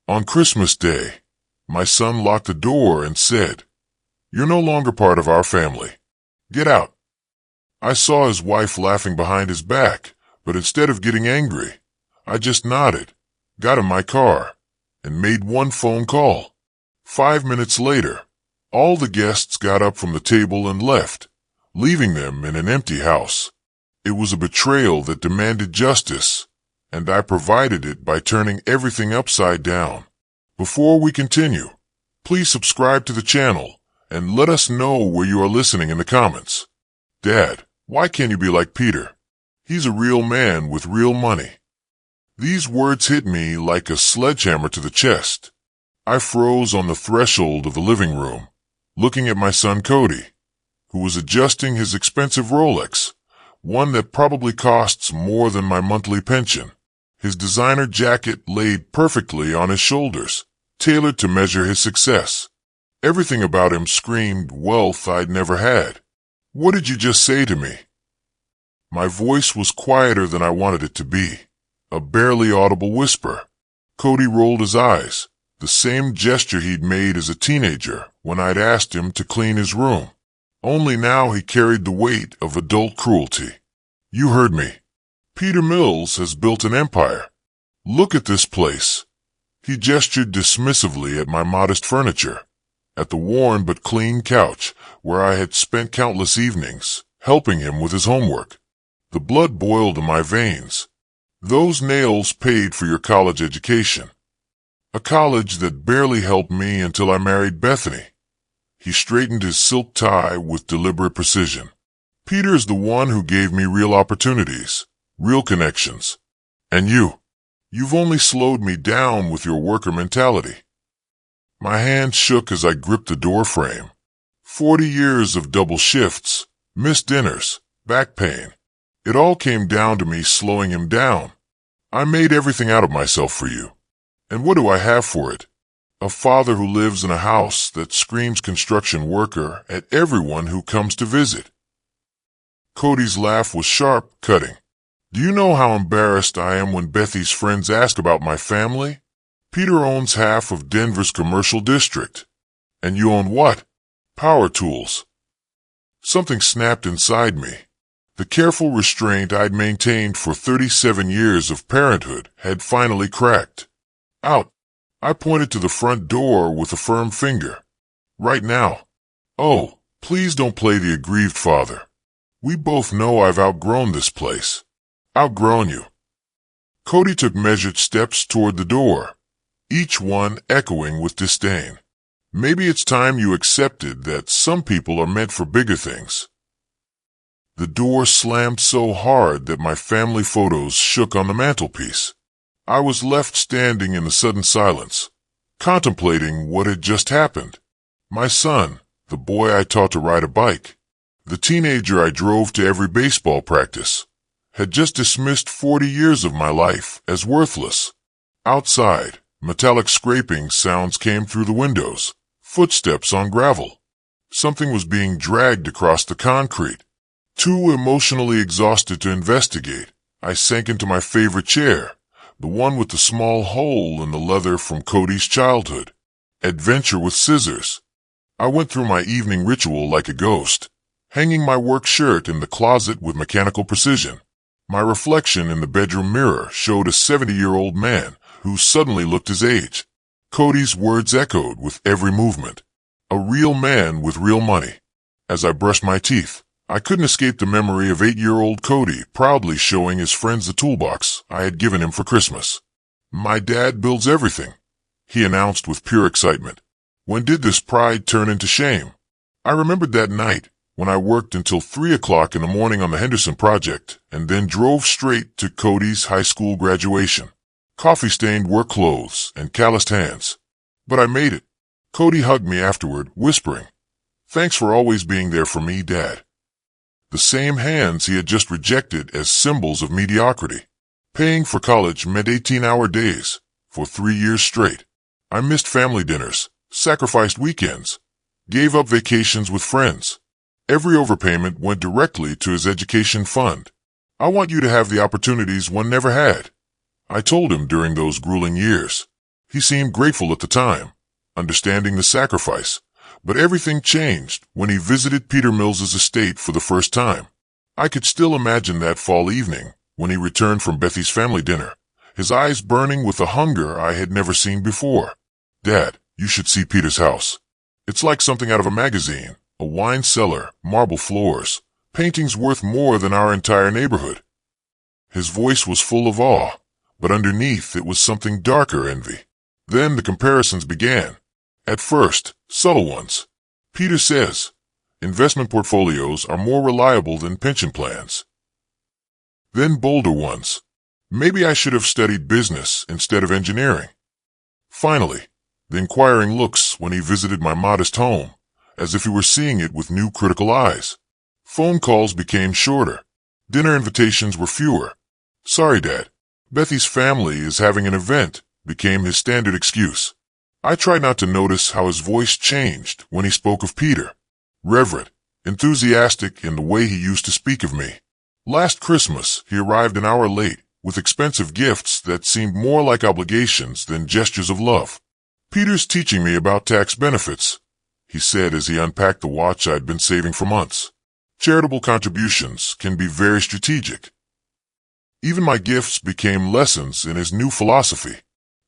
On Christmas Day, my son locked the door and said, "You're no longer part of our family. Get out." I saw his wife laughing behind his back, but instead of getting angry, I just nodded, got in my car, and made one phone call. 5 minutes later, all the guests got up from the table and left, leaving them in an empty house. It was a betrayal that demanded justice, and I provided it by turning everything upside down. Before we continue, please subscribe to the channel and let us know where you are listening in the comments. Dad, why can't you be like Peter? He's a real man with real money. These words hit me like a sledgehammer to the chest. I froze on the threshold of the living room, looking at my son Cody, who was adjusting his expensive Rolex, one that probably costs more than my monthly pension. His designer jacket laid perfectly on his shoulders, tailored to measure his success. Everything about him screamed wealth I'd never had. "What did you just say to me?" My voice was quieter than I wanted it to be, a barely audible whisper. Cody rolled his eyes, the same gesture he'd made as a teenager when I'd asked him to clean his room. Only now he carried the weight of adult cruelty. "You heard me. Peter Mills has built an empire. Look at this place." He gestured dismissively at my modest furniture, at the worn but clean couch where I had spent countless evenings, helping him with his homework. The blood boiled in my veins. "Those nails paid for your college education. A college that barely helped me until I married Bethany." He straightened his silk tie with deliberate precision. "Peter is the one who gave me real opportunities, real connections. And you've only slowed me down with your worker mentality." My hand shook as I gripped the door frame. 40 years of double shifts, missed dinners, back pain. It all came down to me slowing him down. "I made everything out of myself for you. And what do I have for it? A father who lives in a house that screams construction worker at everyone who comes to visit." Cody's laugh was sharp, cutting. "Do you know how embarrassed I am when Bethy's friends ask about my family? Peter owns half of Denver's commercial district. And you own what? Power tools." Something snapped inside me. The careful restraint I'd maintained for 37 years of parenthood had finally cracked. "Out." I pointed to the front door with a firm finger. "Right now." "Oh, please don't play the aggrieved father. We both know I've outgrown this place." "Outgrown you." Cody took measured steps toward the door, each one echoing with disdain. "Maybe it's time you accepted that some people are meant for bigger things." The door slammed so hard that my family photos shook on the mantelpiece. I was left standing in the sudden silence, contemplating what had just happened. My son, the boy I taught to ride a bike, the teenager I drove to every baseball practice, had just dismissed 40 years of my life as worthless. Outside, metallic scraping sounds came through the windows, footsteps on gravel. Something was being dragged across the concrete. Too emotionally exhausted to investigate, I sank into my favorite chair, the one with the small hole in the leather from Cody's childhood. Adventure with scissors. I went through my evening ritual like a ghost, hanging my work shirt in the closet with mechanical precision. My reflection in the bedroom mirror showed a 70-year-old man who suddenly looked his age. Cody's words echoed with every movement. A real man with real money. As I brushed my teeth, I couldn't escape the memory of 8-year-old Cody proudly showing his friends the toolbox I had given him for Christmas. "My dad builds everything," he announced with pure excitement. When did this pride turn into shame? I remembered that night when I worked until 3 o'clock in the morning on the Henderson project and then drove straight to Cody's high school graduation. Coffee-stained work clothes and calloused hands. But I made it. Cody hugged me afterward, whispering, "Thanks for always being there for me, Dad." The same hands he had just rejected as symbols of mediocrity. Paying for college meant 18-hour days for 3 years straight. I missed family dinners, sacrificed weekends, gave up vacations with friends. Every overpayment went directly to his education fund. "I want you to have the opportunities one never had," I told him during those grueling years. He seemed grateful at the time, understanding the sacrifice, but everything changed when he visited Peter Mills's estate for the first time. I could still imagine that fall evening when he returned from Bethy's family dinner, his eyes burning with a hunger I had never seen before. "Dad, you should see Peter's house. It's like something out of a magazine, a wine cellar, marble floors, paintings worth more than our entire neighborhood." His voice was full of awe, but underneath it was something darker envy. Then the comparisons began. At first, subtle ones. "Peter says, investment portfolios are more reliable than pension plans." Then bolder ones. "Maybe I should have studied business instead of engineering." Finally, the inquiring looks when he visited my modest home, as if he were seeing it with new critical eyes. Phone calls became shorter. Dinner invitations were fewer. "Sorry, Dad. Bethy's family is having an event," became his standard excuse. I tried not to notice how his voice changed when he spoke of Peter. Reverent, enthusiastic in the way he used to speak of me. Last Christmas, he arrived an hour late with expensive gifts that seemed more like obligations than gestures of love. "Peter's teaching me about tax benefits," he said as he unpacked the watch I'd been saving for months. "Charitable contributions can be very strategic." Even my gifts became lessons in his new philosophy.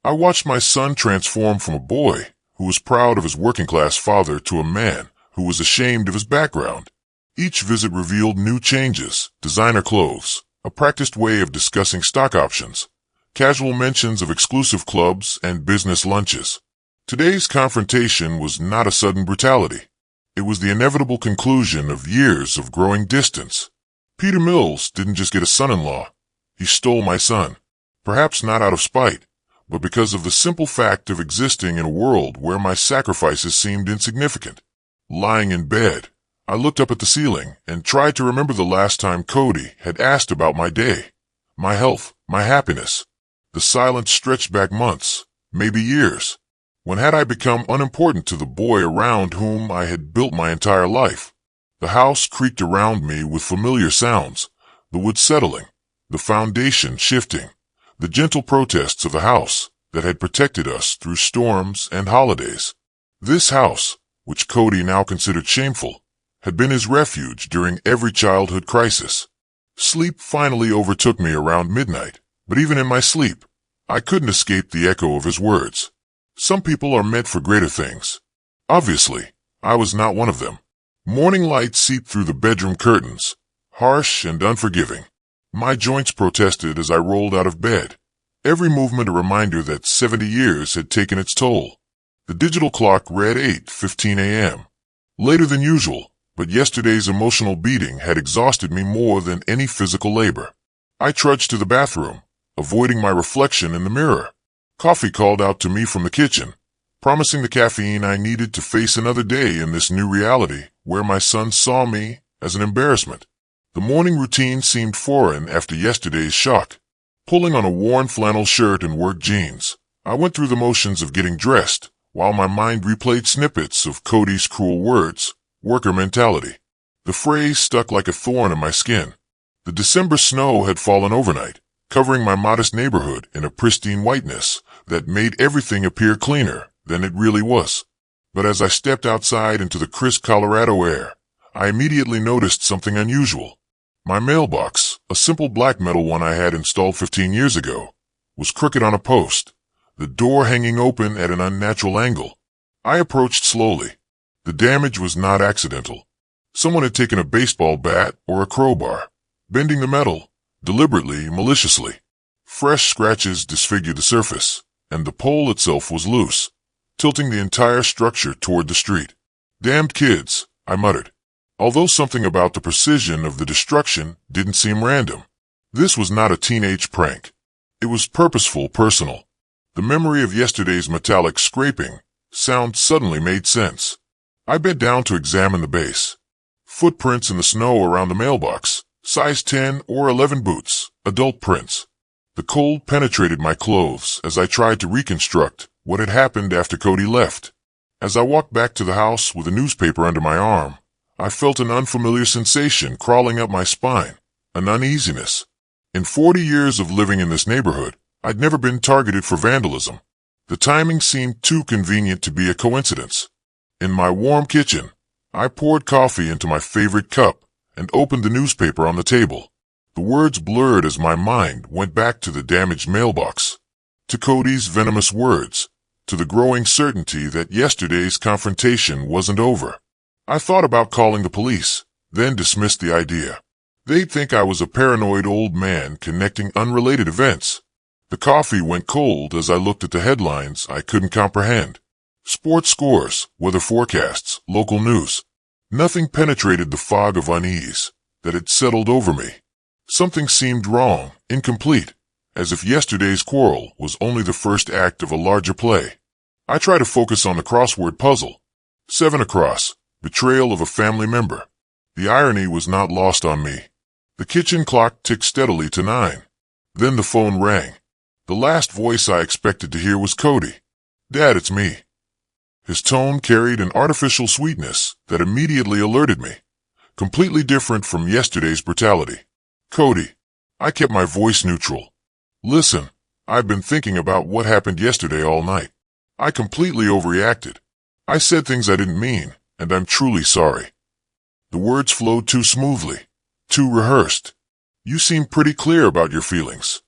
I watched my son transform from a boy who was proud of his working-class father to a man who was ashamed of his background. Each visit revealed new changes: designer clothes, a practiced way of discussing stock options, casual mentions of exclusive clubs and business lunches. Today's confrontation was not a sudden brutality. It was the inevitable conclusion of years of growing distance. Peter Mills didn't just get a son-in-law. He stole my son. Perhaps not out of spite, but because of the simple fact of existing in a world where my sacrifices seemed insignificant. Lying in bed, I looked up at the ceiling and tried to remember the last time Cody had asked about my day, my health, my happiness. The silence stretched back months, maybe years. When had I become unimportant to the boy around whom I had built my entire life? The house creaked around me with familiar sounds, the wood settling, the foundation shifting, the gentle protests of the house that had protected us through storms and holidays. This house, which Cody now considered shameful, had been his refuge during every childhood crisis. Sleep finally overtook me around midnight, but even in my sleep, I couldn't escape the echo of his words. Some people are meant for greater things. Obviously, I was not one of them. Morning light seeped through the bedroom curtains, harsh and unforgiving. My joints protested as I rolled out of bed, every movement a reminder that 70 years had taken its toll. The digital clock read 8:15 a.m. Later than usual, but yesterday's emotional beating had exhausted me more than any physical labor. I trudged to the bathroom, avoiding my reflection in the mirror. Coffee called out to me from the kitchen, promising the caffeine I needed to face another day in this new reality where my son saw me as an embarrassment. The morning routine seemed foreign after yesterday's shock. Pulling on a worn flannel shirt and work jeans, I went through the motions of getting dressed, while my mind replayed snippets of Cody's cruel words, worker mentality. The phrase stuck like a thorn in my skin. The December snow had fallen overnight, covering my modest neighborhood in a pristine whiteness that made everything appear cleaner than it really was. But as I stepped outside into the crisp Colorado air, I immediately noticed something unusual. My mailbox, a simple black metal one I had installed 15 years ago, was crooked on a post, the door hanging open at an unnatural angle. I approached slowly. The damage was not accidental. Someone had taken a baseball bat or a crowbar, bending the metal, deliberately, maliciously. Fresh scratches disfigured the surface, and the pole itself was loose, tilting the entire structure toward the street. "Damned kids," I muttered, although something about the precision of the destruction didn't seem random. This was not a teenage prank. It was purposeful, personal. The memory of yesterday's metallic scraping sound suddenly made sense. I bent down to examine the base. Footprints in the snow around the mailbox, size 10 or 11 boots, adult prints. The cold penetrated my clothes as I tried to reconstruct what had happened after Cody left. As I walked back to the house with a newspaper under my arm, I felt an unfamiliar sensation crawling up my spine, an uneasiness. In 40 years of living in this neighborhood, I'd never been targeted for vandalism. The timing seemed too convenient to be a coincidence. In my warm kitchen, I poured coffee into my favorite cup and opened the newspaper on the table. The words blurred as my mind went back to the damaged mailbox, to Cody's venomous words, to the growing certainty that yesterday's confrontation wasn't over. I thought about calling the police, then dismissed the idea. They'd think I was a paranoid old man connecting unrelated events. The coffee went cold as I looked at the headlines I couldn't comprehend. Sports scores, weather forecasts, local news. Nothing penetrated the fog of unease that had settled over me. Something seemed wrong, incomplete, as if yesterday's quarrel was only the first act of a larger play. I tried to focus on the crossword puzzle. 7 across, betrayal of a family member. The irony was not lost on me. The kitchen clock ticked steadily to 9. Then the phone rang. The last voice I expected to hear was Cody. "Dad, it's me." His tone carried an artificial sweetness that immediately alerted me, completely different from yesterday's brutality. "Cody." I kept my voice neutral. "Listen, I've been thinking about what happened yesterday all night. I completely overreacted. I said things I didn't mean, and I'm truly sorry." The words flowed too smoothly, too rehearsed. "You seem pretty clear about your feelings."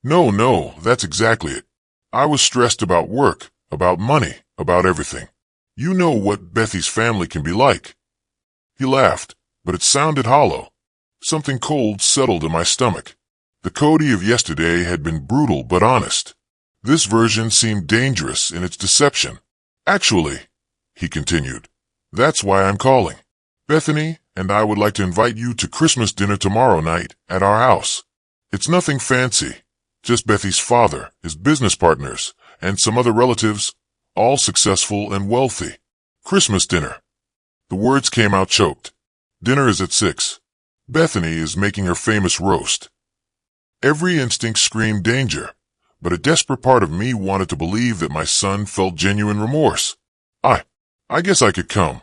No, that's exactly it. I was stressed about work, about money, about everything. You know what Bethy's family can be like." He laughed, but it sounded hollow. Something cold settled in my stomach. The Cody of yesterday had been brutal but honest. This version seemed dangerous in its deception. "Actually," he continued, "that's why I'm calling. Bethany and I would like to invite you to Christmas dinner tomorrow night at our house. It's nothing fancy, just Bethy's father, his business partners, and some other relatives, all successful and wealthy. Christmas dinner." The words came out choked. "Dinner is at 6. Bethany is making her famous roast." Every instinct screamed danger, but a desperate part of me wanted to believe that my son felt genuine remorse. I guess I could come."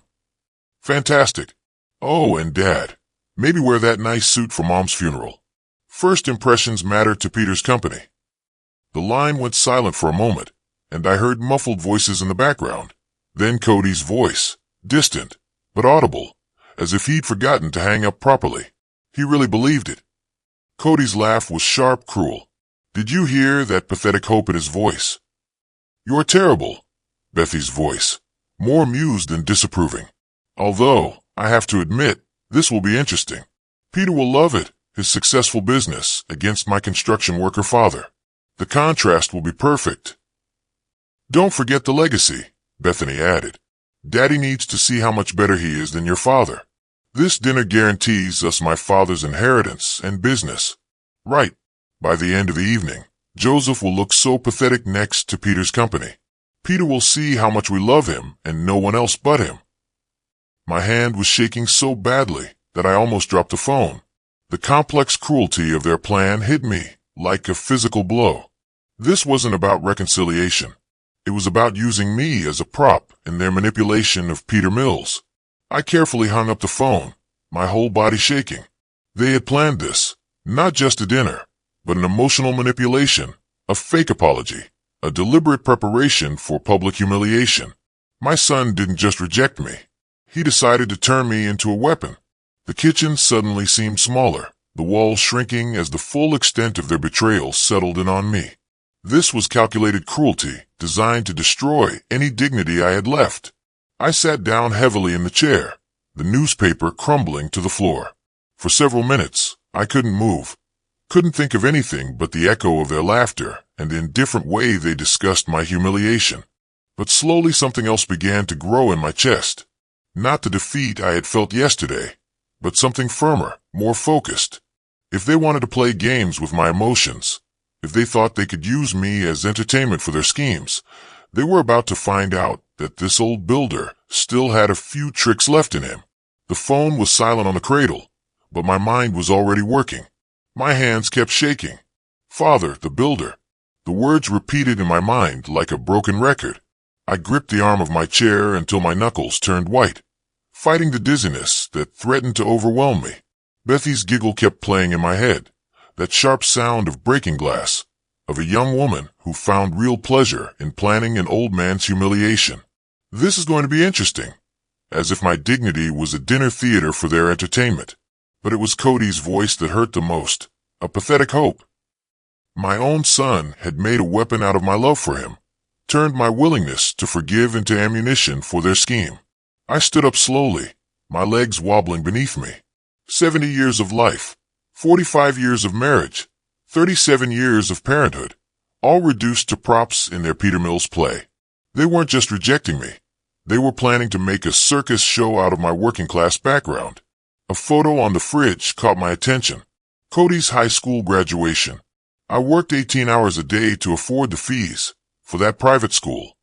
"Fantastic. Oh, and Dad, maybe wear that nice suit for Mom's funeral. First impressions matter to Peter's company." The line went silent for a moment, and I heard muffled voices in the background. Then Cody's voice, distant, but audible, as if he'd forgotten to hang up properly. He really believed it. Cody's laugh was sharp, cruel. Did you hear that pathetic hope in his voice? "You're terrible." Bethy's voice, more amused than disapproving. "Although, I have to admit, this will be interesting. Peter will love it, his successful business against my construction worker father. The contrast will be perfect." "Don't forget the legacy," Bethany added. "Daddy needs to see how much better he is than your father. This dinner guarantees us my father's inheritance and business." "Right. By the end of the evening, Joseph will look so pathetic next to Peter's company. Peter will see how much we love him and no one else but him." My hand was shaking so badly that I almost dropped the phone. The complex cruelty of their plan hit me like a physical blow. This wasn't about reconciliation. It was about using me as a prop in their manipulation of Peter Mills. I carefully hung up the phone, my whole body shaking. They had planned this, not just a dinner, but an emotional manipulation, a fake apology, a deliberate preparation for public humiliation. My son didn't just reject me. He decided to turn me into a weapon. The kitchen suddenly seemed smaller, the walls shrinking as the full extent of their betrayal settled in on me. This was calculated cruelty, designed to destroy any dignity I had left. I sat down heavily in the chair, the newspaper crumbling to the floor. For several minutes, I couldn't move, couldn't think of anything but the echo of their laughter and the indifferent way they discussed my humiliation. But slowly something else began to grow in my chest. Not the defeat I had felt yesterday, but something firmer, more focused. If they wanted to play games with my emotions, if they thought they could use me as entertainment for their schemes, they were about to find out that this old builder still had a few tricks left in him. The phone was silent on the cradle, but my mind was already working. My hands kept shaking. "Father, the builder." The words repeated in my mind like a broken record. I gripped the arm of my chair until my knuckles turned white, fighting the dizziness that threatened to overwhelm me. Bethy's giggle kept playing in my head, that sharp sound of breaking glass, of a young woman who found real pleasure in planning an old man's humiliation. This is going to be interesting, as if my dignity was a dinner theater for their entertainment. But it was Cody's voice that hurt the most, a pathetic hope. My own son had made a weapon out of my love for him, turned my willingness to forgive into ammunition for their scheme. I stood up slowly, my legs wobbling beneath me. 70 years of life, 45 years of marriage, 37 years of parenthood, all reduced to props in their Peter Mills play. They weren't just rejecting me. They were planning to make a circus show out of my working-class background. A photo on the fridge caught my attention. Cody's high school graduation. I worked 18 hours a day to afford the fees for that private school.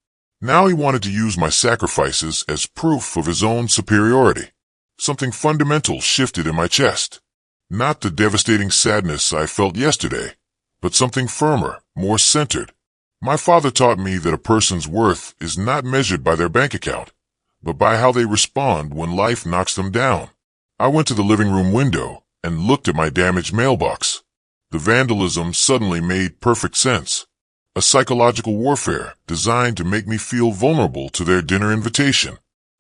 Now he wanted to use my sacrifices as proof of his own superiority. Something fundamental shifted in my chest. Not the devastating sadness I felt yesterday, but something firmer, more centered. My father taught me that a person's worth is not measured by their bank account, but by how they respond when life knocks them down. I went to the living room window and looked at my damaged mailbox. The vandalism suddenly made perfect sense. A psychological warfare designed to make me feel vulnerable to their dinner invitation.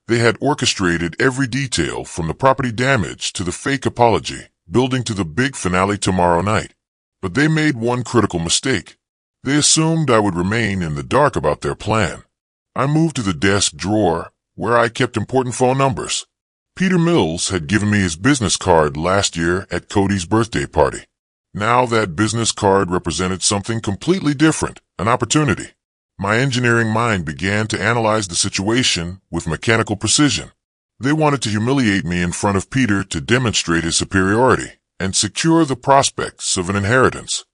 They had orchestrated every detail from the property damage to the fake apology, building to the big finale tomorrow night. But they made one critical mistake. They assumed I would remain in the dark about their plan. I moved to the desk drawer where I kept important phone numbers. Peter Mills had given me his business card last year at Cody's birthday party. Now that business card represented something completely different, an opportunity. My engineering mind began to analyze the situation with mechanical precision. They wanted to humiliate me in front of Peter to demonstrate his superiority and secure the prospects of an inheritance.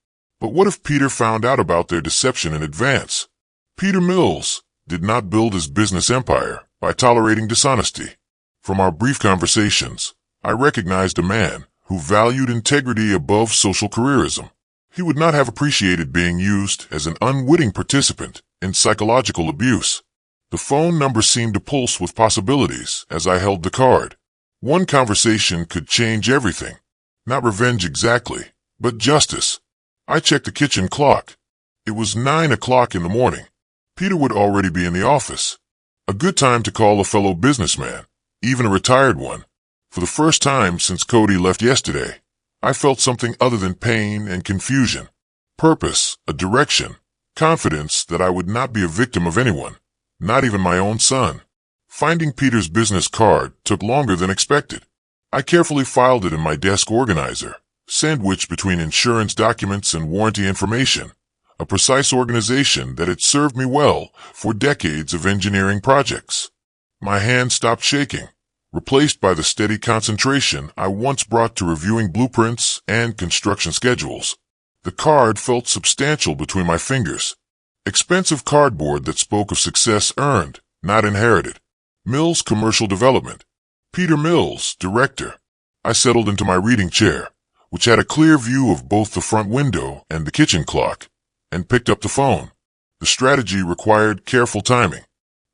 But what if Peter found out about their deception in advance? Peter Mills did not build his business empire by tolerating dishonesty. From our brief conversations, I recognized a man who valued integrity above social careerism. He would not have appreciated being used as an unwitting participant in psychological abuse. The phone number seemed to pulse with possibilities as I held the card. One conversation could change everything. Not revenge exactly, but justice. I checked the kitchen clock. It was 9 o'clock in the morning. Peter would already be in the office. A good time to call a fellow businessman, even a retired one. For the first time since Cody left yesterday, I felt something other than pain and confusion. Purpose, a direction, confidence that I would not be a victim of anyone, not even my own son. Finding Peter's business card took longer than expected. I carefully filed it in my desk organizer, sandwiched between insurance documents and warranty information, a precise organization that had served me well for decades of engineering projects. My hand stopped shaking, replaced by the steady concentration I once brought to reviewing blueprints and construction schedules. The card felt substantial between my fingers. Expensive cardboard that spoke of success earned, not inherited. Mills Commercial Development. Peter Mills, Director. I settled into my reading chair, which had a clear view of both the front window and the kitchen clock, and picked up the phone. The strategy required careful timing.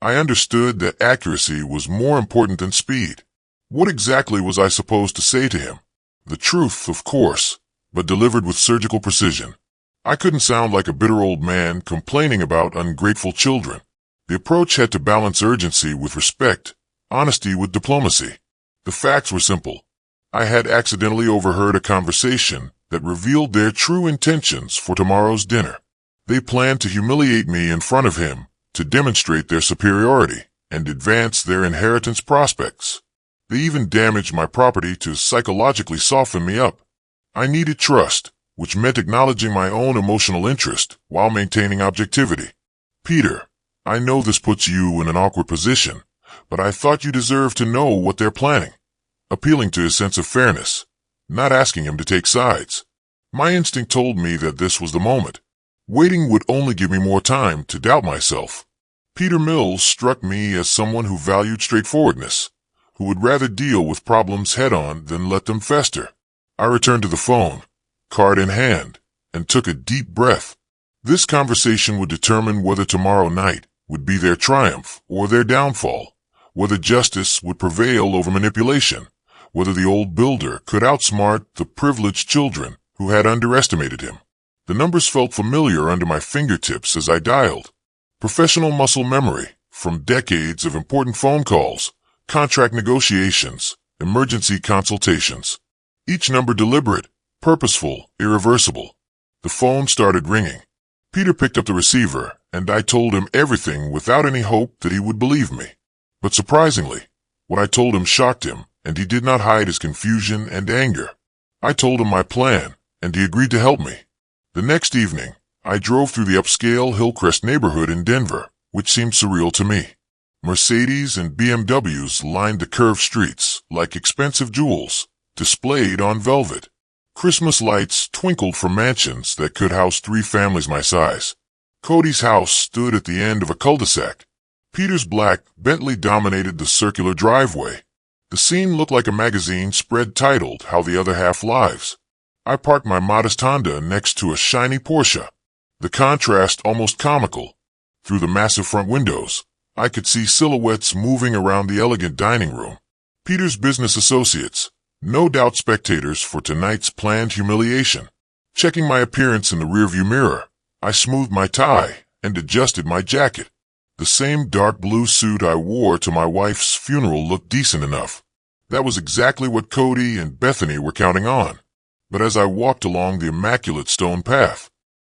I understood that accuracy was more important than speed. What exactly was I supposed to say to him? The truth, of course, but delivered with surgical precision. I couldn't sound like a bitter old man complaining about ungrateful children. The approach had to balance urgency with respect, honesty with diplomacy. The facts were simple. I had accidentally overheard a conversation that revealed their true intentions for tomorrow's dinner. They planned to humiliate me in front of him to demonstrate their superiority and advance their inheritance prospects. They even damaged my property to psychologically soften me up. I needed trust, which meant acknowledging my own emotional interest while maintaining objectivity. Peter, I know this puts you in an awkward position, but I thought you deserved to know what they're planning. Appealing to his sense of fairness, not asking him to take sides. My instinct told me that this was the moment. Waiting would only give me more time to doubt myself. Peter Mills struck me as someone who valued straightforwardness, who would rather deal with problems head-on than let them fester. I returned to the phone, card in hand, and took a deep breath. This conversation would determine whether tomorrow night would be their triumph or their downfall, whether justice would prevail over manipulation, whether the old builder could outsmart the privileged children who had underestimated him. The numbers felt familiar under my fingertips as I dialed. Professional muscle memory from decades of important phone calls, contract negotiations, emergency consultations. Each number deliberate, purposeful, irreversible. The phone started ringing. Peter picked up the receiver, and I told him everything without any hope that he would believe me. But surprisingly, what I told him shocked him, and he did not hide his confusion and anger. I told him my plan, and he agreed to help me. The next evening, I drove through the upscale Hillcrest neighborhood in Denver, which seemed surreal to me. Mercedes and BMWs lined the curved streets like expensive jewels, displayed on velvet. Christmas lights twinkled from mansions that could house 3 families my size. Cody's house stood at the end of a cul-de-sac. Peter's black Bentley dominated the circular driveway. The scene looked like a magazine spread titled How the Other Half Lives. I parked my modest Honda next to a shiny Porsche. The contrast almost comical. Through the massive front windows, I could see silhouettes moving around the elegant dining room. Peter's business associates, no doubt spectators for tonight's planned humiliation. Checking my appearance in the rearview mirror, I smoothed my tie and adjusted my jacket. The same dark blue suit I wore to my wife's funeral looked decent enough. That was exactly what Cody and Bethany were counting on. But as I walked along the immaculate stone path,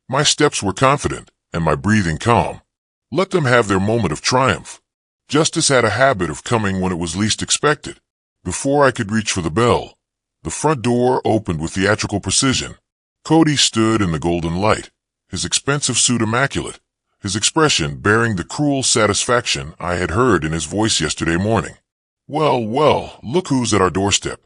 my steps were confident and my breathing calm. Let them have their moment of triumph. Justice had a habit of coming when it was least expected. Before I could reach for the bell, the front door opened with theatrical precision. Cody stood in the golden light, his expensive suit immaculate, his expression bearing the cruel satisfaction I had heard in his voice yesterday morning. "Well, well, look who's at our doorstep."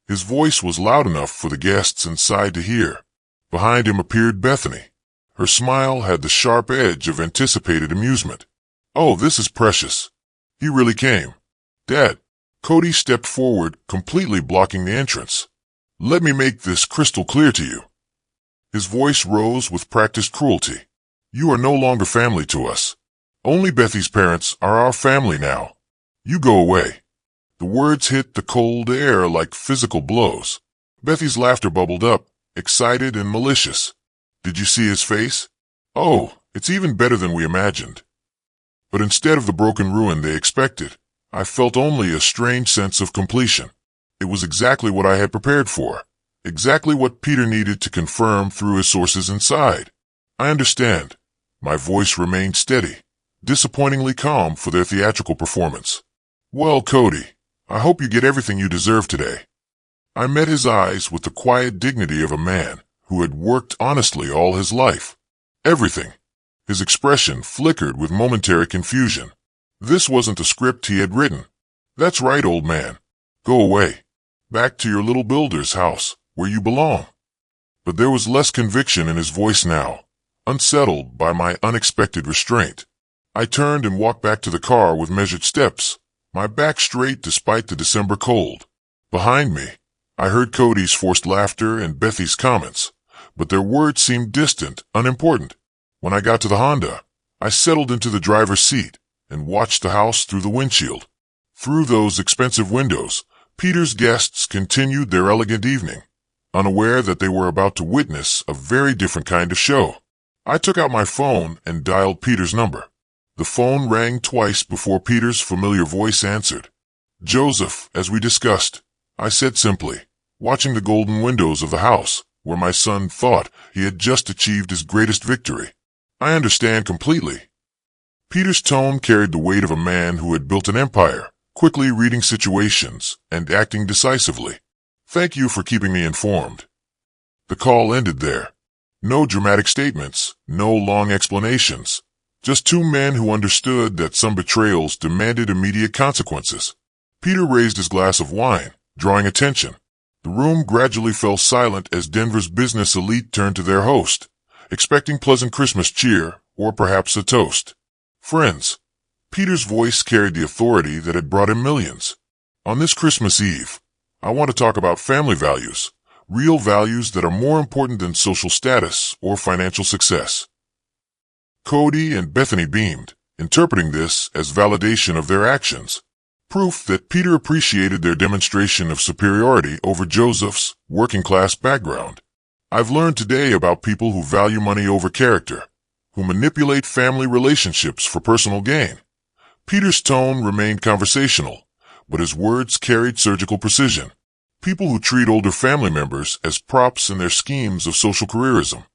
His voice was loud enough for the guests inside to hear. Behind him appeared Bethany. Her smile had the sharp edge of anticipated amusement. "Oh, this is precious. He really came. Dad." Cody stepped forward, completely blocking the entrance. "Let me make this crystal clear to you." His voice rose with practiced cruelty. "You are no longer family to us. Only Bethy's parents are our family now. You go away." The words hit the cold air like physical blows. Bethy's laughter bubbled up, excited and malicious. "Did you see his face? Oh, it's even better than we imagined." But instead of the broken ruin they expected, I felt only a strange sense of completion. It was exactly what I had prepared for, exactly what Peter needed to confirm through his sources inside. "I understand." My voice remained steady, disappointingly calm for their theatrical performance. "Well, Cody, I hope you get everything you deserve today." I met his eyes with the quiet dignity of a man who had worked honestly all his life. Everything. His expression flickered with momentary confusion. This wasn't the script he had written. "That's right, old man. Go away. Back to your little builder's house, where you belong." But there was less conviction in his voice now, unsettled by my unexpected restraint. I turned and walked back to the car with measured steps, my back straight despite the December cold. Behind me, I heard Cody's forced laughter and Bethy's comments, but their words seemed distant, unimportant. When I got to the Honda, I settled into the driver's seat and watched the house through the windshield. Through those expensive windows, Peter's guests continued their elegant evening, unaware that they were about to witness a very different kind of show. I took out my phone and dialed Peter's number. The phone rang twice before Peter's familiar voice answered. "Joseph, as we discussed," I said simply, watching the golden windows of the house, where my son thought he had just achieved his greatest victory. "I understand completely." Peter's tone carried the weight of a man who had built an empire, quickly reading situations and acting decisively. "Thank you for keeping me informed." The call ended there. No dramatic statements, no long explanations. Just 2 men who understood that some betrayals demanded immediate consequences. Peter raised his glass of wine, drawing attention. The room gradually fell silent as Denver's business elite turned to their host, expecting pleasant Christmas cheer or perhaps a toast. "Friends." Peter's voice carried the authority that had brought him millions. "On this Christmas Eve, I want to talk about family values, real values that are more important than social status or financial success." Cody and Bethany beamed, interpreting this as validation of their actions, proof that Peter appreciated their demonstration of superiority over Joseph's working-class background. I've learned today about people who value money over character, who manipulate family relationships for personal gain. Peter's tone remained conversational, but his words carried surgical precision. People who treat older family members as props in their schemes of social careerism.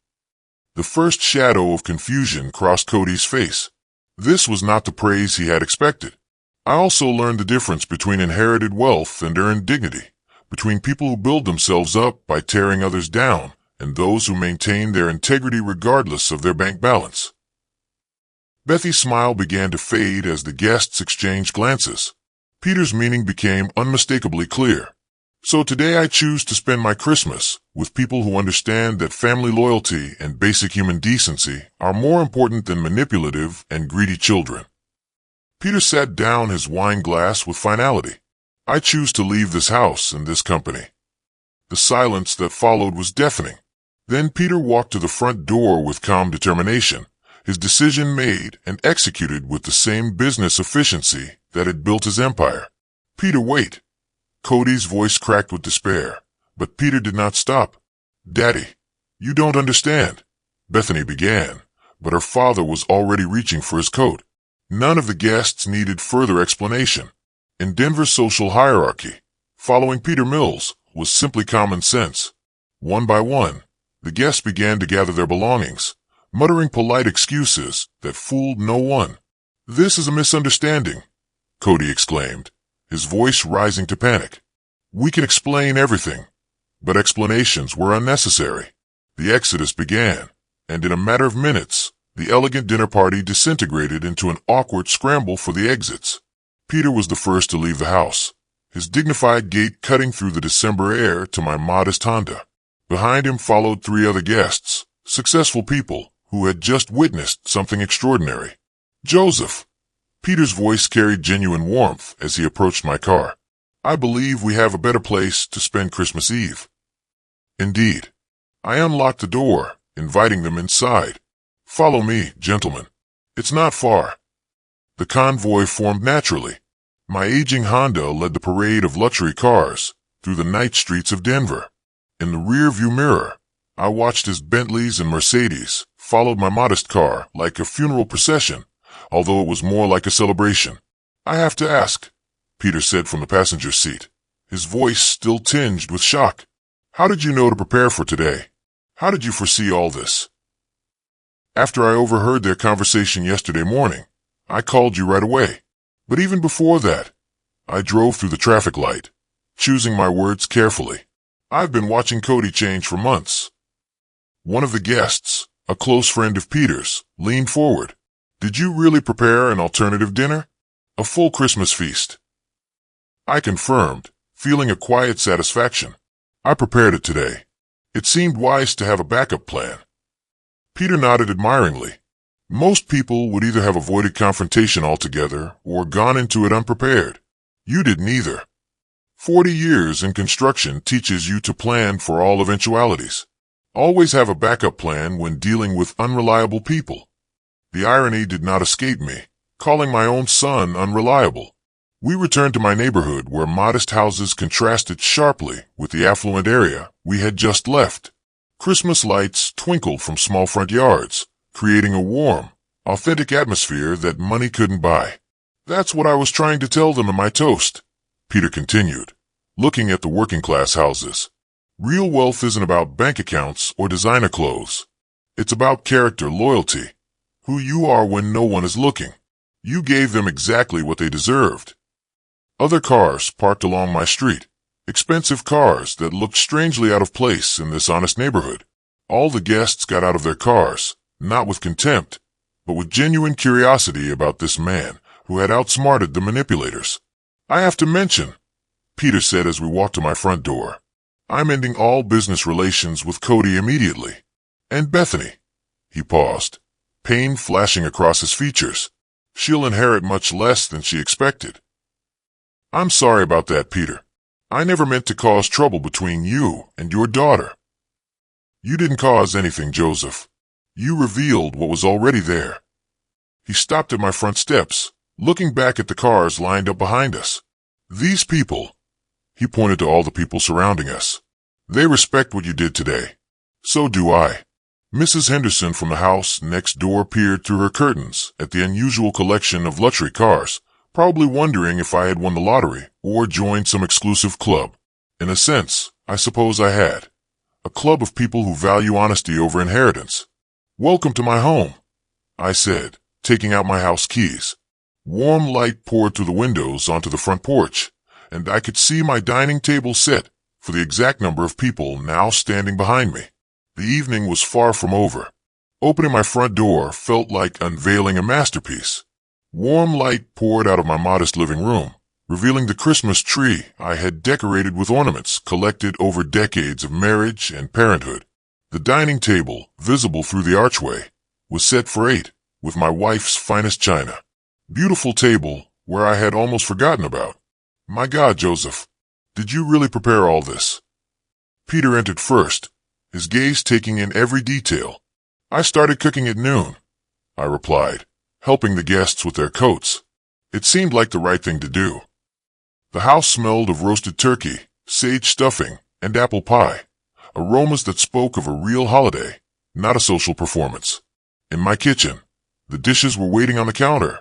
The first shadow of confusion crossed Cody's face. This was not the praise he had expected. I also learned the difference between inherited wealth and earned dignity, between people who build themselves up by tearing others down and those who maintain their integrity regardless of their bank balance. Bethy's smile began to fade as the guests exchanged glances. Peter's meaning became unmistakably clear. So today I choose to spend my Christmas with people who understand that family loyalty and basic human decency are more important than manipulative and greedy children. Peter sat down his wine glass with finality. I choose to leave this house and this company. The silence that followed was deafening. Then Peter walked to the front door with calm determination, his decision made and executed with the same business efficiency that had built his empire. Peter, wait. Cody's voice cracked with despair, but Peter did not stop. Daddy, you don't understand, Bethany began, but her father was already reaching for his coat. None of the guests needed further explanation. In Denver's social hierarchy, following Peter Mills was simply common sense. One by one, the guests began to gather their belongings, muttering polite excuses that fooled no one. This is a misunderstanding, Cody exclaimed, his voice rising to panic. We can explain everything, but explanations were unnecessary. The exodus began, and in a matter of minutes, the elegant dinner party disintegrated into an awkward scramble for the exits. Peter was the first to leave the house, his dignified gait cutting through the December air to my modest Honda. Behind him followed 3 other guests, successful people who had just witnessed something extraordinary. Joseph. Peter's voice carried genuine warmth as he approached my car. I believe we have a better place to spend Christmas Eve. Indeed. I unlocked the door, inviting them inside. Follow me, gentlemen. It's not far. The convoy formed naturally. My aging Honda led the parade of luxury cars through the night streets of Denver. In the rear-view mirror, I watched as Bentleys and Mercedes followed my modest car like a funeral procession, although it was more like a celebration. I have to ask, Peter said from the passenger seat, his voice still tinged with shock. How did you know to prepare for today? How did you foresee all this? After I overheard their conversation yesterday morning, I called you right away. But even before that, I drove through the traffic light, choosing my words carefully. I've been watching Cody change for months. One of the guests, a close friend of Peter's, leaned forward. Did you really prepare an alternative dinner? A full Christmas feast? I confirmed, feeling a quiet satisfaction. I prepared it today. It seemed wise to have a backup plan. Peter nodded admiringly. Most people would either have avoided confrontation altogether or gone into it unprepared. You did neither. 40 years in construction teaches you to plan for all eventualities. Always have a backup plan when dealing with unreliable people. The irony did not escape me, calling my own son unreliable. We returned to my neighborhood where modest houses contrasted sharply with the affluent area we had just left. Christmas lights twinkled from small front yards, creating a warm, authentic atmosphere that money couldn't buy. That's what I was trying to tell them in my toast, Peter continued, looking at the working-class houses. Real wealth isn't about bank accounts or designer clothes. It's about character, loyalty, who you are when no one is looking. You gave them exactly what they deserved. Other cars parked along my street, expensive cars that looked strangely out of place in this honest neighborhood. All the guests got out of their cars, not with contempt, but with genuine curiosity about this man who had outsmarted the manipulators. I have to mention, Peter said as we walked to my front door, I'm ending all business relations with Cody immediately. And Bethany. He paused, pain flashing across his features. She'll inherit much less than she expected. I'm sorry about that, Peter. I never meant to cause trouble between you and your daughter. You didn't cause anything, Joseph. You revealed what was already there. He stopped at my front steps, looking back at the cars lined up behind us. These people, he pointed to all the people surrounding us, they respect what you did today. So do I. Mrs. Henderson from the house next door peered through her curtains at the unusual collection of luxury cars, probably wondering if I had won the lottery or joined some exclusive club. In a sense, I suppose I had. A club of people who value honesty over inheritance. "Welcome to my home," I said, taking out my house keys. Warm light poured through the windows onto the front porch, and I could see my dining table set for the exact number of people now standing behind me. The evening was far from over. Opening my front door felt like unveiling a masterpiece. Warm light poured out of my modest living room, revealing the Christmas tree I had decorated with ornaments collected over decades of marriage and parenthood. The dining table, visible through the archway, was set for 8, with my wife's finest china. Beautiful table where I had almost forgotten about. My God, Joseph, did you really prepare all this? Peter entered first, his gaze taking in every detail. "I started cooking at noon," I replied, helping the guests with their coats. It seemed like the right thing to do. The house smelled of roasted turkey, sage stuffing, and apple pie, aromas that spoke of a real holiday, not a social performance. In my kitchen, the dishes were waiting on the counter,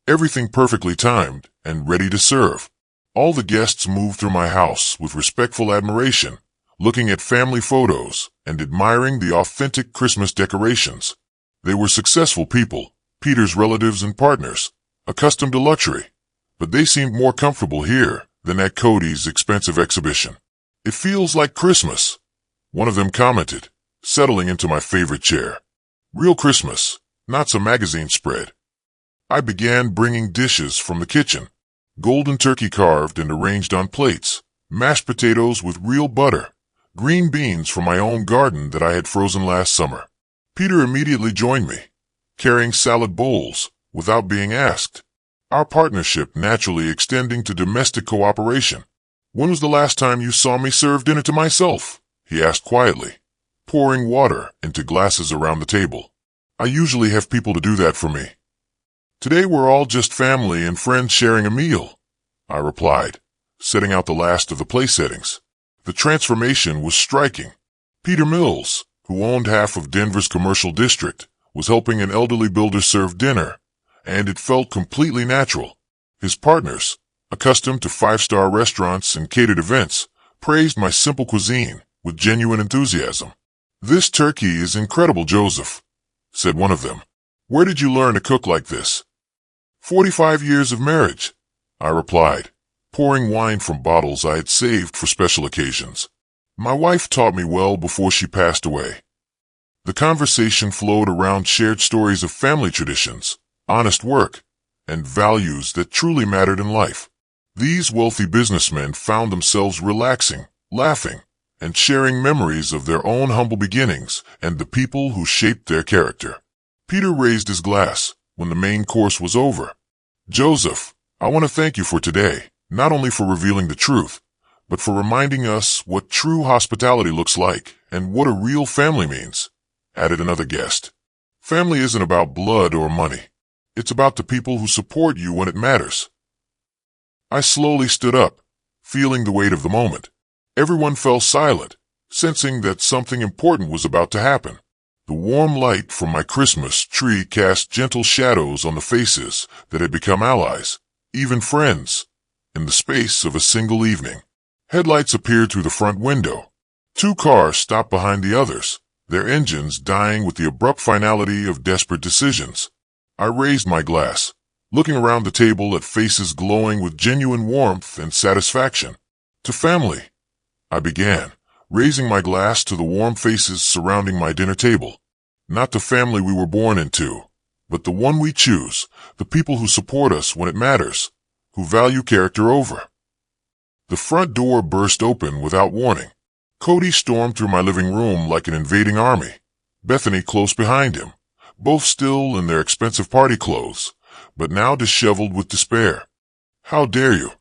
everything perfectly timed and ready to serve. All the guests moved through my house with respectful admiration, looking at family photos and admiring the authentic Christmas decorations. They were successful people, Peter's relatives and partners, accustomed to luxury, but they seemed more comfortable here than at Cody's expensive exhibition. "It feels like Christmas," one of them commented, settling into my favorite chair. "Real Christmas, not some magazine spread." I began bringing dishes from the kitchen. Golden turkey carved and arranged on plates, mashed potatoes with real butter, green beans from my own garden that I had frozen last summer. Peter immediately joined me, carrying salad bowls without being asked, our partnership naturally extending to domestic cooperation. "When was the last time you saw me serve dinner to myself?" he asked quietly, pouring water into glasses around the table. "I usually have people to do that for me." "Today we're all just family and friends sharing a meal," I replied, setting out the last of the place settings. The transformation was striking. Peter Mills, who owned half of Denver's commercial district, was helping an elderly builder serve dinner, and it felt completely natural. His partners, accustomed to five-star restaurants and catered events, praised my simple cuisine with genuine enthusiasm. "This turkey is incredible, Joseph," said one of them. "Where did you learn to cook like this?" 45 years of marriage," I replied, pouring wine from bottles I had saved for special occasions. "My wife taught me well before she passed away." The conversation flowed around shared stories of family traditions, honest work, and values that truly mattered in life. These wealthy businessmen found themselves relaxing, laughing, and sharing memories of their own humble beginnings and the people who shaped their character. Peter raised his glass when the main course was over. "Joseph, I want to thank you for today, not only for revealing the truth, but for reminding us what true hospitality looks like and what a real family means," added another guest. "Family isn't about blood or money. It's about the people who support you when it matters." I slowly stood up, feeling the weight of the moment. Everyone fell silent, sensing that something important was about to happen. The warm light from my Christmas tree cast gentle shadows on the faces that had become allies, even friends, in the space of a single evening. Headlights appeared through the front window. 2 cars stopped behind the others, their engines dying with the abrupt finality of desperate decisions. I raised my glass, looking around the table at faces glowing with genuine warmth and satisfaction. "To family," I began, raising my glass to the warm faces surrounding my dinner table. "Not the family we were born into, but the one we choose, the people who support us when it matters, who value character over." The front door burst open without warning. Cody stormed through my living room like an invading army, Bethany close behind him, both still in their expensive party clothes, but now disheveled with despair. "How dare you?"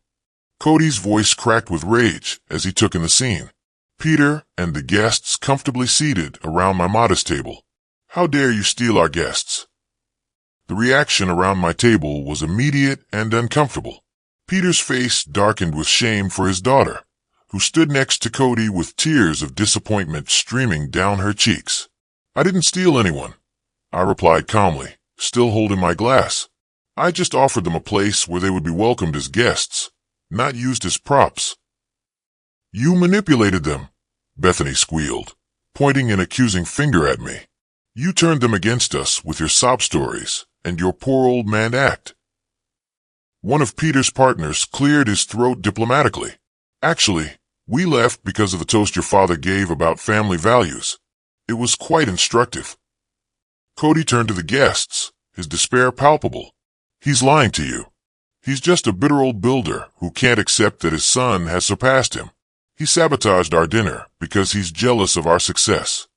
Cody's voice cracked with rage as he took in the scene. Peter and the guests comfortably seated around my modest table. "How dare you steal our guests?" The reaction around my table was immediate and uncomfortable. Peter's face darkened with shame for his daughter, who stood next to Cody with tears of disappointment streaming down her cheeks. "I didn't steal anyone," I replied calmly, still holding my glass. "I just offered them a place where they would be welcomed as guests, not used as props." "You manipulated them," Bethany squealed, pointing an accusing finger at me. "You turned them against us with your sob stories and your poor old man act." One of Peter's partners cleared his throat diplomatically. "Actually, we left because of the toast your father gave about family values. It was quite instructive." Cody turned to the guests, his despair palpable. "He's lying to you. He's just a bitter old builder who can't accept that his son has surpassed him. He sabotaged our dinner because he's jealous of our success."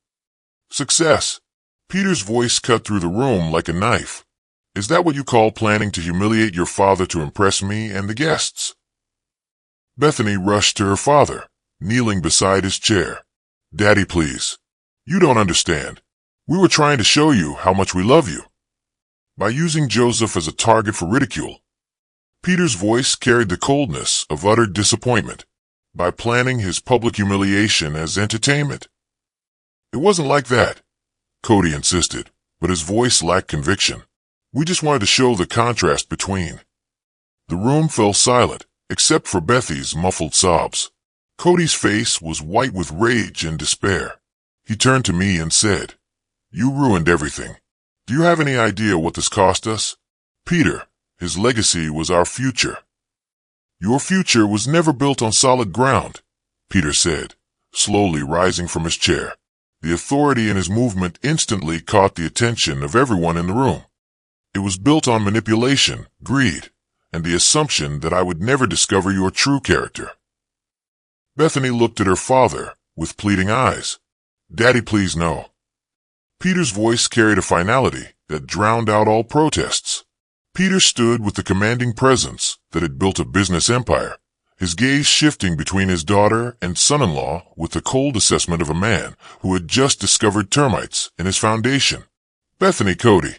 "Success?" Peter's voice cut through the room like a knife. "Is that what you call planning to humiliate your father to impress me and the guests?" Bethany rushed to her father, kneeling beside his chair. "Daddy, please. You don't understand. We were trying to show you how much we love you by using Joseph as a target for ridicule." Peter's voice carried the coldness of utter disappointment. "By planning his public humiliation as entertainment." "It wasn't like that," Cody insisted, but his voice lacked conviction. "We just wanted to show the contrast between." The room fell silent, except for Bethy's muffled sobs. Cody's face was white with rage and despair. He turned to me and said, "You ruined everything. Do you have any idea what this cost us? Peter, his legacy was our future." "Your future was never built on solid ground," Peter said, slowly rising from his chair. The authority in his movement instantly caught the attention of everyone in the room. "It was built on manipulation, greed, and the assumption that I would never discover your true character." Bethany looked at her father with pleading eyes. "Daddy, please no." Peter's voice carried a finality that drowned out all protests. Peter stood with the commanding presence that had built a business empire, his gaze shifting between his daughter and son-in-law with the cold assessment of a man who had just discovered termites in his foundation. "Bethany, Cody,"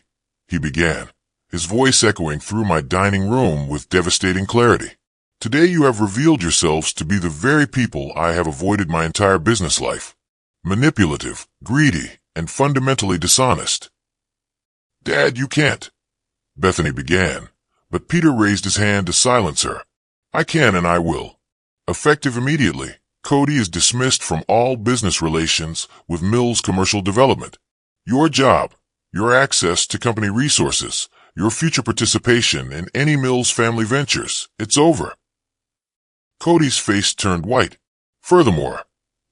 he began, his voice echoing through my dining room with devastating clarity. "Today you have revealed yourselves to be the very people I have avoided my entire business life. Manipulative, greedy, and fundamentally dishonest." "Dad, you can't," Bethany began, but Peter raised his hand to silence her. "I can and I will. Effective immediately, Cody is dismissed from all business relations with Mills Commercial Development. Your job, your access to company resources, your future participation in any Mills family ventures, it's over." Cody's face turned white. "Furthermore,"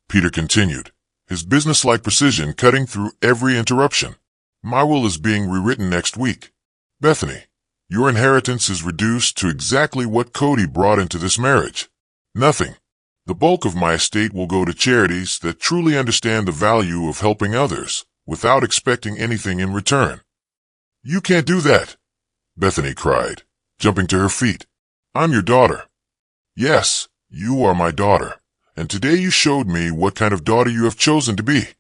Peter continued, his businesslike precision cutting through every interruption, "my will is being rewritten next week. Bethany, your inheritance is reduced to exactly what Cody brought into this marriage. Nothing. The bulk of my estate will go to charities that truly understand the value of helping others without expecting anything in return." "You can't do that," Bethany cried, jumping to her feet. "I'm your daughter." "Yes, you are my daughter, and today you showed me what kind of daughter you have chosen to be."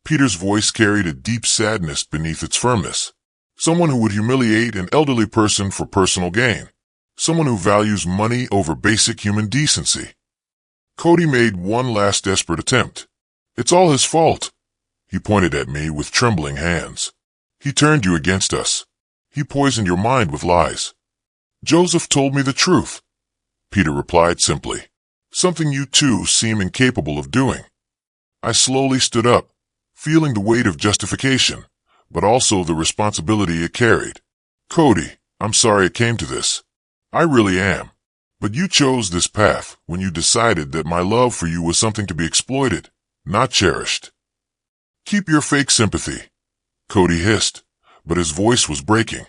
Peter's voice carried a deep sadness beneath its firmness. "Someone who would humiliate an elderly person for personal gain. Someone who values money over basic human decency." Cody made one last desperate attempt. "It's all his fault." He pointed at me with trembling hands. "He turned you against us. He poisoned your mind with lies." "Joseph told me the truth," Peter replied simply. "Something you two seem incapable of doing." I slowly stood up, feeling the weight of justification, but also the responsibility it carried. "Cody, I'm sorry it came to this. I really am. But you chose this path when you decided that my love for you was something to be exploited, not cherished." "Keep your fake sympathy," Cody hissed, but his voice was breaking.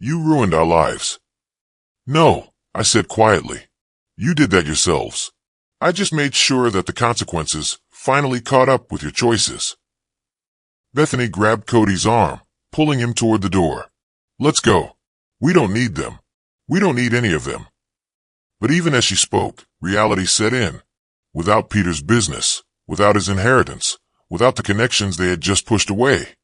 "You ruined our lives." "No," I said quietly. "You did that yourselves. I just made sure that the consequences finally caught up with your choices." Bethany grabbed Cody's arm, pulling him toward the door. "Let's go. We don't need them. We don't need any of them." But even as she spoke, reality set in. Without Peter's business, without his inheritance, without the connections they had just pushed away,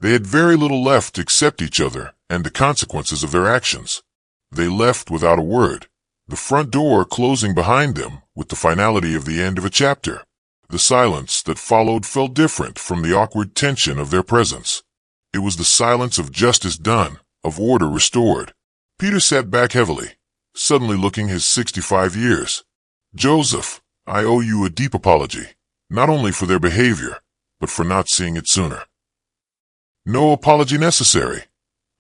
they had very little left except each other and the consequences of their actions. They left without a word, the front door closing behind them with the finality of the end of a chapter. The silence that followed felt different from the awkward tension of their presence. It was the silence of justice done, of order restored. Peter sat back heavily, suddenly looking his 65 years. Joseph, I owe you a deep apology, not only for their behavior, but for not seeing it sooner. No apology necessary,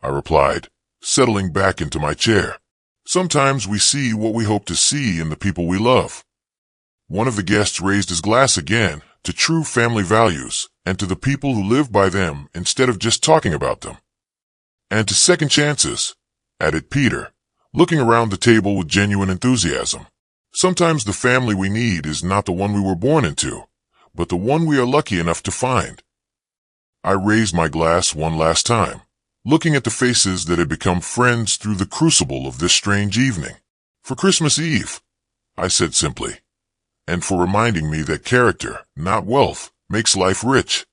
I replied, settling back into my chair. Sometimes we see what we hope to see in the people we love. One of the guests raised his glass again to true family values and to the people who live by them instead of just talking about them. And to second chances, added Peter, looking around the table with genuine enthusiasm. Sometimes the family we need is not the one we were born into, but the one we are lucky enough to find. I raised my glass one last time, looking at the faces that had become friends through the crucible of this strange evening. For Christmas Eve, I said simply, and for reminding me that character, not wealth, makes life rich.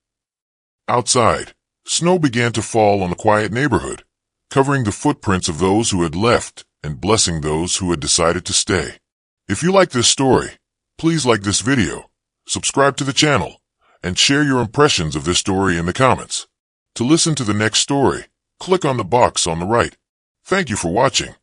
Outside, snow began to fall on the quiet neighborhood, covering the footprints of those who had left and blessing those who had decided to stay. If you like this story, please like this video, subscribe to the channel, and share your impressions of this story in the comments. To listen to the next story, click on the box on the right. Thank you for watching.